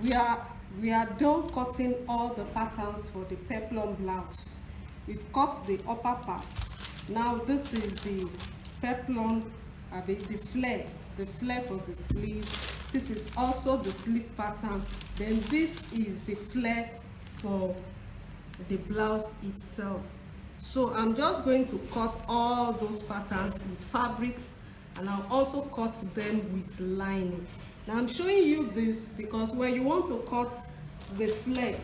we are done cutting all the patterns for the peplum blouse. We've cut the upper part. Now this is the peplum, the flare for the sleeve. This is also the sleeve pattern. Then this is the flare for the blouse itself. So I'm just going to cut all those patterns with fabrics, and I'll also cut them with lining. Now I'm showing you this because when you want to cut the flare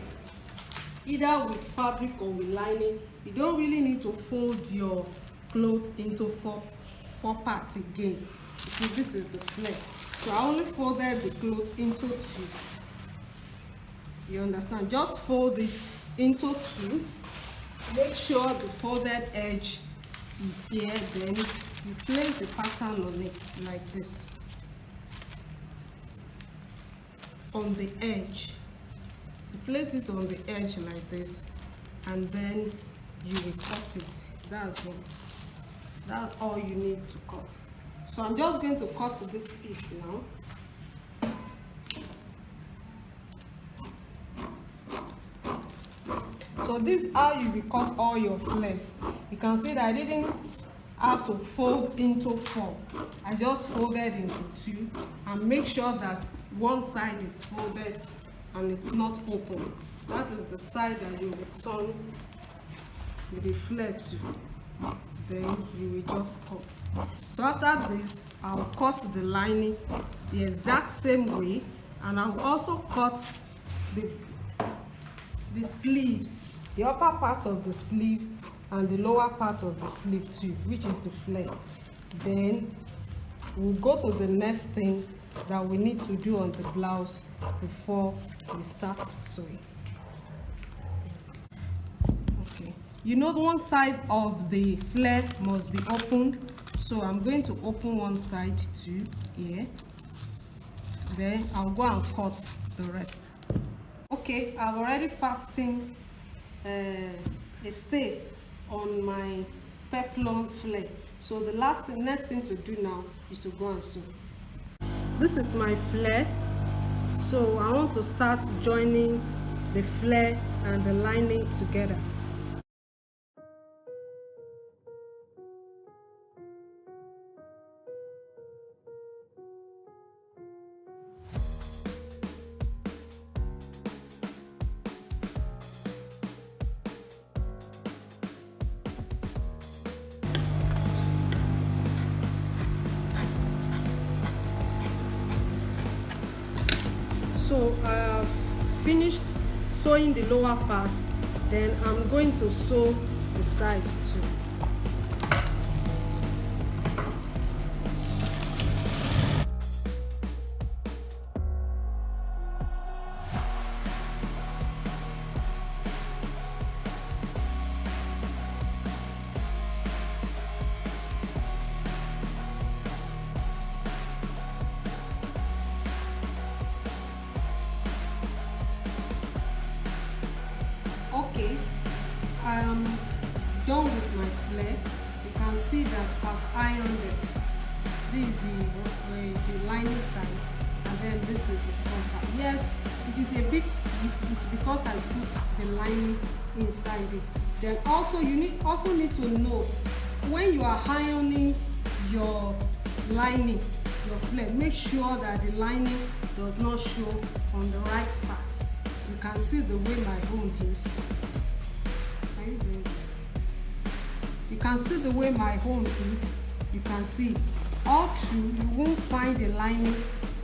either with fabric or with lining, you don't really need to fold your cloth into four parts again. See, this is the flare, so I only folded the cloth into two. You understand? Just fold it into two. Make sure the folded edge is here, then you place the pattern on it like this, on the edge. You place it on the edge like this, and then you will cut it. That's all you need to cut. So I'm just going to cut this piece now. So this is how you will cut all your flares. You can see that I didn't have to fold into four. I just folded into two, and make sure that one side is folded and it's not open. That is the side that you will turn the flare to. Then you will just cut. So after this, I'll cut the lining the exact same way, and I'll also cut the sleeves, the upper part of the sleeve and the lower part of the sleeve too, which is the flare. Then we'll go to the next thing that we need to do on the blouse before we start sewing. Okay, you know one side of the flare must be opened, so I'm going to open one side too here. Then I'll go and cut the rest. Okay, I've already fastened a stay on my peplum flare. So the next thing to do now is to go and sew. This is my flare. So I want to start joining the flare and the lining together. So I have finished sewing the lower part, then I'm going to sew the side too. Okay, I am done with my flare. You can see that I've ironed it. This is the lining side, and then this is the front part. Yes, it is a bit stiff. It's because I put the lining inside it. Then also you need to note, when you are ironing your lining, your flare, make sure that the lining does not show on the right part. You can see the way my home is. You can see the way my home is. You can see all through, you won't find the lining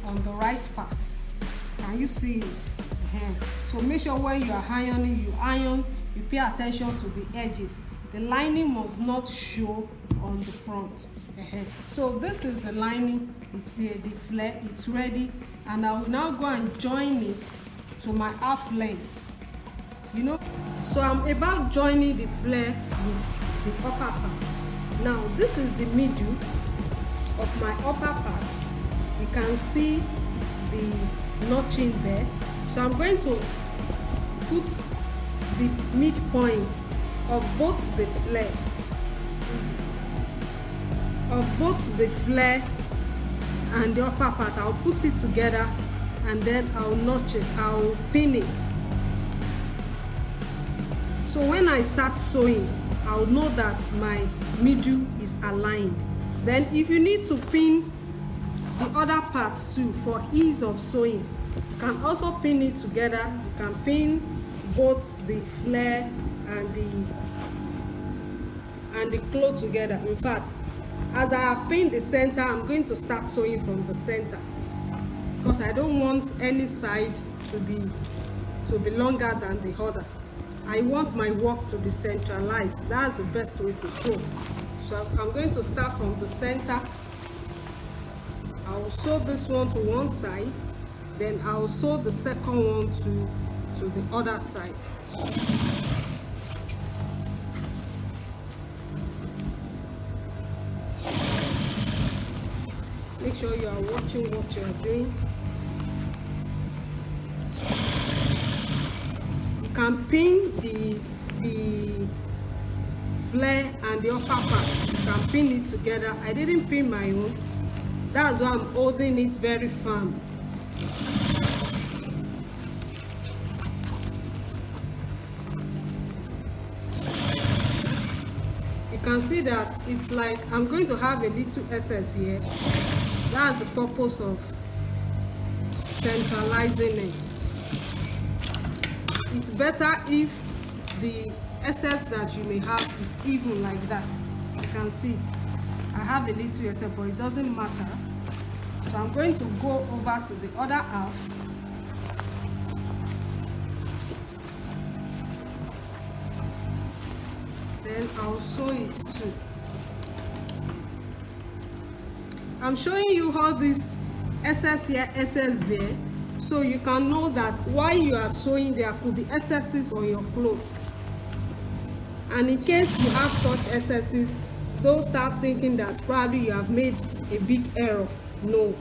on the right part. Can you see it? So make sure when you are ironing, you pay attention to the edges. The lining must not show on the front. So this is the lining. It's here, the flare. It's ready, and I will now go and join it to my half length. So I'm about joining the flare with the upper part. Now this is the middle of my upper part. You can see the notching there. So I'm going to put the midpoint of both the flare and the upper part. I'll put it together and then I'll notch it, I'll pin it. So when I start sewing, I'll know that my middle is aligned. Then if you need to pin the other parts too for ease of sewing, you can also pin it together. You can pin both the flare and the cloth together. In fact, as I have pinned the center, I'm going to start sewing from the center because I don't want any side to be longer than the other. I want my work to be centralized. That's the best way to sew. So I'm going to start from the center. I will sew this one to one side, then I will sew the second one to the other side. Make sure you are watching what you are doing. You can pin the flare and the upper part. You can pin it together. I didn't pin my own. That's why I'm holding it very firm. You can see that it's like I'm going to have a little excess here. That's the purpose of centralizing it. It's better if the excess that you may have is even like that. You can see I have a little excess, but it doesn't matter. So I'm going to go over to the other half. Then I'll sew it too. I'm showing you how this excess here, excess there, so you can know that while you are sewing, there could be excesses on your clothes. And in case you have such excesses, don't start thinking that probably you have made a big error. No.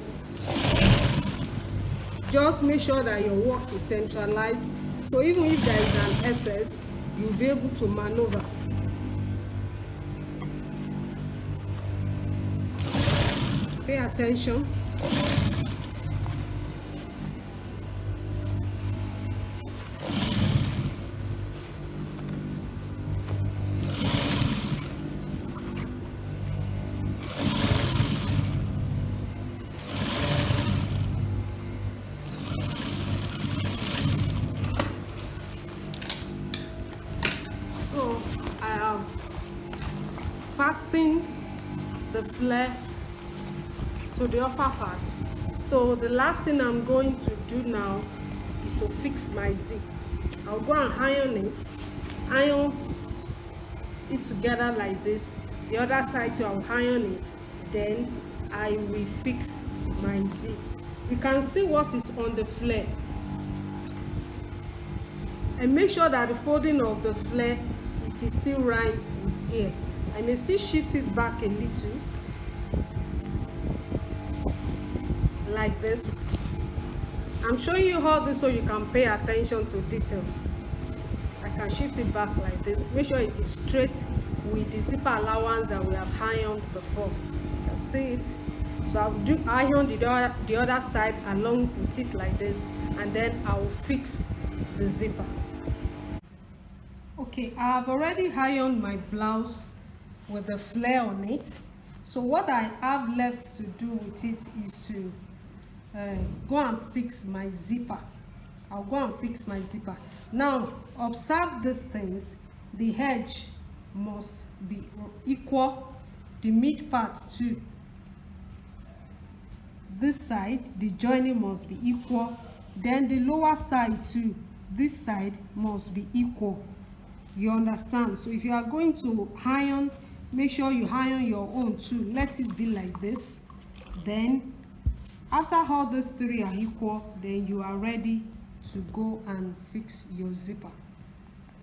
Just make sure that your work is centralized. So even if there is an excess, you'll be able to maneuver. Pay attention. So I have fastened the flare to the upper part. So the last thing I'm going to do now is to fix my zip. I'll go and iron it together like this. The other side too, I'll iron it. Then I will fix my zip. You can see what is on the flare. And make sure that the folding of the flare, it is still right with air. I may still shift it back a little. Like this. I'm showing you all this so you can pay attention to details. I can shift it back like this. Make sure it is straight with the zipper allowance that we have ironed before. You can see it. So I'll iron the other side along with it like this, and then I'll fix the zipper. Okay, I have already ironed my blouse with the flare on it. So what I have left to do with it is to go and fix my zipper. I'll go and fix my zipper. Now observe these things. The edge must be equal, the mid part too. This side, the joining must be equal. Then the lower side too, this side must be equal. You understand? So if you are going to iron, make sure you iron your own too. Let it be like this. Then after all these three are equal, then you are ready to go and fix your zipper.